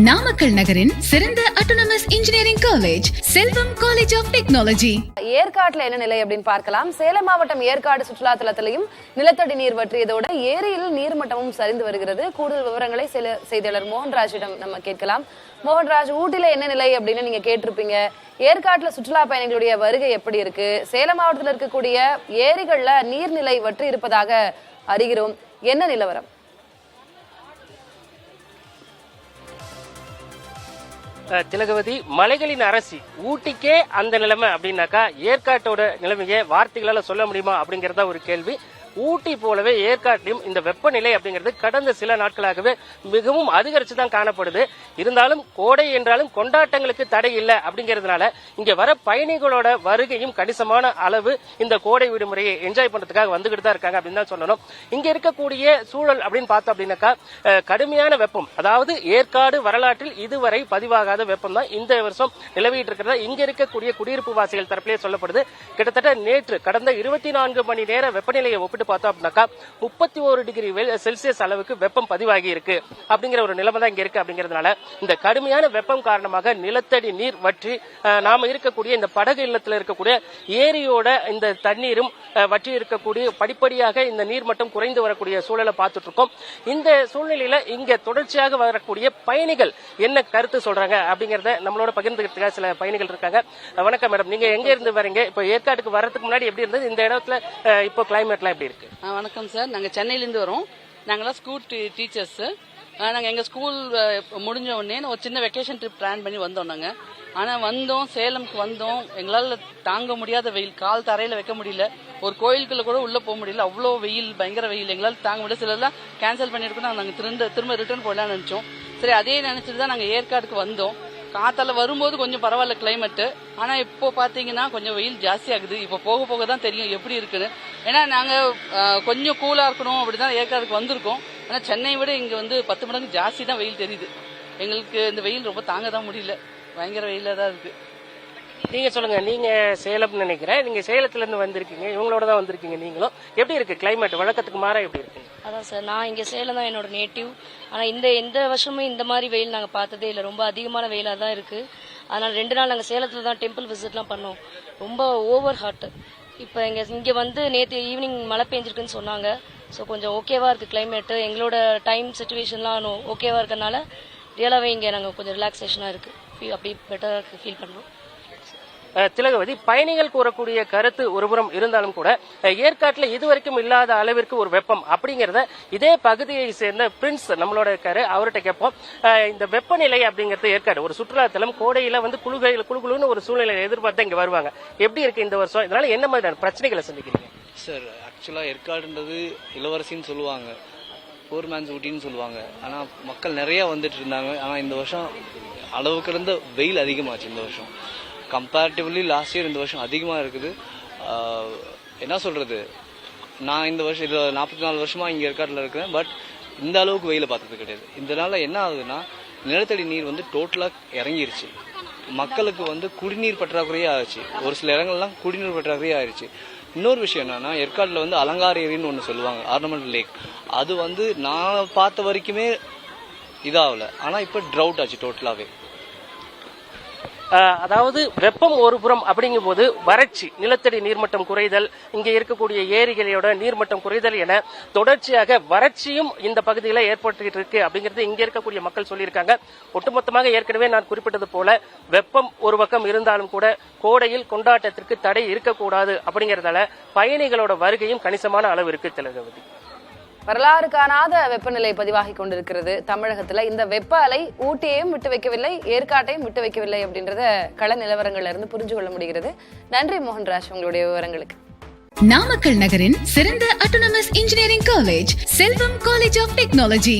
நாமக்கல் நகரின் சிறந்த autonomous engineering college Selvam college of technology. ஏற்காட்டுல என்ன நிலை அப்படின்னு பார்க்கலாம். சேலம் மாவட்டம் ஏற்காடு சுற்றுலா தலத்திலையும் நிலத்தடி நீர் வற்றியதோட ஏரியில் நீர்மட்டமும் சரிந்து வருகிறது. கூடுதல் விவரங்களை செய்தியாளர் மோகன்ராஜிடம் நம்ம கேட்கலாம். மோகன்ராஜ், ஊட்டில என்ன நிலை அப்படின்னு நீங்க கேட்டிருப்பீங்க. ஏற்காட்டுல சுற்றுலா பயணிகளுடைய வருகை எப்படி இருக்கு? சேலம் மாவட்டத்தில் இருக்கக்கூடிய ஏரிகள்ல நீர்நிலை வற்றி இருப்பதாக அறிகிறோம். என்ன நிலவரம்? திலகவதி, மலைகளின் அரசி ஊட்டிக்கே அந்த நிலைமை அப்படின்னாக்கா ஏற்காட்டோட நிலைமையை வார்த்தைகளால சொல்ல முடியுமா அப்படிங்கறத ஒரு கேள்வி. ஊட்டி போலவே ஏற்காட்டிலும் இந்த வெப்பநிலை அப்படிங்கிறது கடந்த சில நாட்களாகவே மிகவும் அதிகரிச்சுதான் காணப்படுது. இருந்தாலும் கோடை என்றாலும் கொண்டாட்டங்களுக்கு தடை இல்லை அப்படிங்கிறதுனால இங்க வர பயணிகளோட வருகையும் கணிசமான அளவு இந்த கோடை விடுமுறையை என்ஜாய் பண்றதுக்காக வந்துகிட்டு தான் இருக்காங்க அப்படின்னு தான் சொல்லணும். இங்க இருக்கக்கூடிய சூழல் அப்படின்னு பார்த்தோம் அப்படின்னாக்கா கடுமையான வெப்பம், அதாவது ஏற்காடு வரலாற்றில் இதுவரை பதிவாகாத வெப்பம் தான் இந்த வருஷம் நிலவிட்டு இருக்கிறதா இங்க இருக்கக்கூடிய குடியிருப்பு வாசிகள் தரப்பிலே சொல்லப்படுது. கிட்டத்தட்ட நேற்று கடந்த 24 மணி நேர வெப்பநிலையை ஒப்பிட்டு பார்த்தோம் அப்படின்னாக்கா 31 டிகிரி செல்சியஸ் அளவுக்கு வெப்பம் பதிவாகி இருக்கு அப்படிங்கிற ஒரு நிலைமை தான் இங்க இருக்கு. அப்படிங்கிறதுனால இந்த கடுமையான வெப்பம் காரணமாக நிலத்தடி நீர் வற்றி நாம இருக்கக்கூடிய இந்த படகு இல்லத்தில் இருக்கக்கூடிய ஏரியோட இந்த தண்ணீரும் வற்றி இருக்கக்கூடிய படிப்படியாக இந்த நீர் மட்டம் குறைந்து வரக்கூடிய சூழலை பார்த்துட்டு இருக்கோம். இந்த சூழ்நிலையில இங்க தொடர்ச்சியாக வரக்கூடிய பயணிகள் என்ன கருத்து சொல்றாங்க அப்படிங்கறத நம்மளோட பகிர்ந்துக்கிறதுக்காக சில பயணிகள் இருக்காங்க. வணக்கம் மேடம், நீங்க எங்க இருந்து வரீங்க? இப்போ ஏற்காட்டுக்கு வர்றதுக்கு முன்னாடி எப்படி இருந்தது? இந்த இடத்துல இப்போ கிளைமேட்லாம் எப்படி இருக்கு? வணக்கம் சார், நாங்கள் சென்னையிலேருந்து வரோம். நாங்களாம் ஸ்கூல் டீச்சர்ஸ். நாங்கள் எங்கள் ஸ்கூல் முடிஞ்ச உடனே ஒரு சின்ன வெக்கேஷன் ட்ரிப் பிளான் பண்ணி வந்தோம். நாங்கள் ஆனால் வந்தோம், சேலம்க்கு வந்தோம். எங்களால் தாங்க முடியாத வெயில், கால் தரையில் வைக்க முடியல, ஒரு கோயிலுக்குள்ள கூட உள்ள போக முடியல. அவ்வளோ வெயில், பயங்கர வெயில், எங்களால் தாங்க முடியல. சிலர்லாம் கேன்சல் பண்ணியிருக்கோம். நாங்கள் திரும்ப ரிட்டர்ன் போடலாம்னு நினச்சோம். சரி, அதே நினச்சிட்டு தான் நாங்கள் ஏற்காடுக்கு வந்தோம். காத்தால வரும்போது கொஞ்சம் பரவாயில்ல கிளைமேட்டு. ஆனா இப்போ பாத்தீங்கன்னா கொஞ்சம் வெயில் ஜாஸ்தி ஆகுது. இப்போ போக போக தான் தெரியும் எப்படி இருக்குன்னு. ஏன்னா நாங்க கொஞ்சம் கூலா இருக்கணும் அப்படிதான் ஏற்காடுக்கு வந்திருக்கோம். ஆனா சென்னை விட இங்க வந்து 10 மடங்கு ஜாஸ்தி தான் வெயில் தெரியுது. எங்களுக்கு இந்த வெயில் ரொம்ப தாங்க தான் முடியல, பயங்கர வெயில தான் இருக்கு. நீங்க சொல்லுங்க, நீங்க சேலம் நினைக்கிறேன், நீங்க சேலத்துல இருந்து வந்திருக்கீங்க, இவங்களோட தான் வந்திருக்கீங்க. நீங்களும் எப்படி இருக்கு கிளைமேட்? வழக்கத்துக்கு மாறா எப்படி இருக்கு? அதான் சார், நான் இங்க சேலம் தான் என்னோட நேட்டிவ். ஆனா எந்த வருஷமும் இந்த மாதிரி வெயில் நாங்க பார்த்ததே இல்லை. ரொம்ப அதிகமான வெயிலா தான் இருக்கு. அதனால 2 நாள் நாங்க சேலத்துல தான் டெம்பிள் விசிட்லாம் பண்ணோம். ரொம்ப ஓவர் ஹாட். இப்போ இங்க வந்து நேற்று ஈவினிங் மழை பெஞ்சிருக்குன்னு சொன்னாங்க. ஸோ கொஞ்சம் ஓகேவா இருக்கு கிளைமேட்டு. எங்களோட டைம் சுச்சுவேஷன்லாம் ஓகேவா இருக்கனால ரியலாவே இங்க நாங்க கொஞ்சம் ரிலாக்ஸேஷனா இருக்கு, அப்படி பெட்டரா ஃபீல் பண்றோம். திலகவதி, பயணிகள் கூறக்கூடிய கருத்து ஒருபுறம் இருந்தாலும் கூட ஏற்காட்டுல இதுவரைக்கும் இல்லாத அளவிற்கு ஒரு வெப்பம் அப்படிங்கறத இதே பகுதியை சேர்ந்த பிரின்ஸ் நம்மளோட இருக்காரு, அவர்கிட்ட கேட்போம். இந்த வெப்பநிலை அப்படிங்கறது ஏற்காடு ஒரு சுற்றுலா தலம், கோடையில வந்து குழுகுழுன்னு ஒரு சூழ்நிலை எதிர்பார்த்து இங்க வருவாங்க. எப்படி இருக்கு இந்த வருஷம்? இதனால என்ன மாதிரியான பிரச்சனைகளை சந்திக்கிறீங்க? சார், ஆக்சுவலா ஏற்காடுன்றது இளவரசின்னு சொல்லுவாங்க, போர் மேன்ஸ் ஊட்டின்னு சொல்லுவாங்க. ஆனா மக்கள் நிறைய வந்துட்டு இருந்தாங்க. ஆனா இந்த வருஷம் அளவுக்கு இருந்த வெயில் அதிகமாச்சு. இந்த வருஷம் கம்பேரிட்டிவ்லி லாஸ்ட் இயர் இந்த வருஷம் அதிகமாக இருக்குது. என்ன சொல்றது, நான் இந்த வருஷம் இதில் 44 வருஷமா இங்கே ஏற்காட்டில் இருக்கிறேன். பட் இந்த அளவுக்கு வெயில பார்த்தது கிடையாது. இதனால என்ன ஆகுதுன்னா நிலத்தடி நீர் வந்து டோட்டலாக இறங்கிருச்சு. மக்களுக்கு வந்து குடிநீர் பற்றாக்குறையே ஆயிடுச்சு. ஒரு சில இடங்கள்லாம் குடிநீர் பற்றாக்குறையே ஆயிடுச்சு. இன்னொரு விஷயம் என்னன்னா, ஏற்காட்டில் வந்து அலங்கார ஏரின்னு ஒன்று சொல்லுவாங்க, ஆர்னமெண்டல் லேக். அது வந்து நான் பார்த்த வரைக்குமே இதாகல. ஆனால் இப்போ ட்ரவுட் ஆச்சு டோட்டலாகவே. அதாவது வெப்பம் ஒரு புறம் அப்படிங்கும் போது வறட்சி, நிலத்தடி நீர்மட்டம் குறைதல், இங்க இருக்கக்கூடிய ஏரிகளோட நீர்மட்டம் குறைதல் என தொடர்ச்சியாக வறட்சியும் இந்த பகுதியில ஏற்பட்டு இருக்கு அப்படிங்கிறது இங்க இருக்கக்கூடிய மக்கள் சொல்லியிருக்காங்க. ஒட்டுமொத்தமாக ஏற்கனவே நான் குறிப்பிட்டது போல வெப்பம் ஒரு பக்கம் இருந்தாலும் கூட கோடையில் கொண்டாட்டத்திற்கு தடை இருக்கக்கூடாது அப்படிங்கறதால பயணிகளோட வருகையும் கணிசமான அளவு இருக்கு. திலகவதி, வரலாறு காணாத வெப்பநிலை பதிவாகி கொண்டிருக்கிறது தமிழகத்துல. இந்த வெப்ப அலை ஊட்டியையும் விட்டு வைக்கவில்லை, ஏற்காட்டையும் விட்டு வைக்கவில்லை அப்படின்றத கள நிலவரங்கள்ல இருந்து புரிஞ்சு கொள்ள முடிகிறது. நன்றி மோகன்ராஜ், உங்களுடைய விவரங்களுக்கு. நாமக்கல் நகரின் சிறந்த autonomous engineering college Selvam college of technology.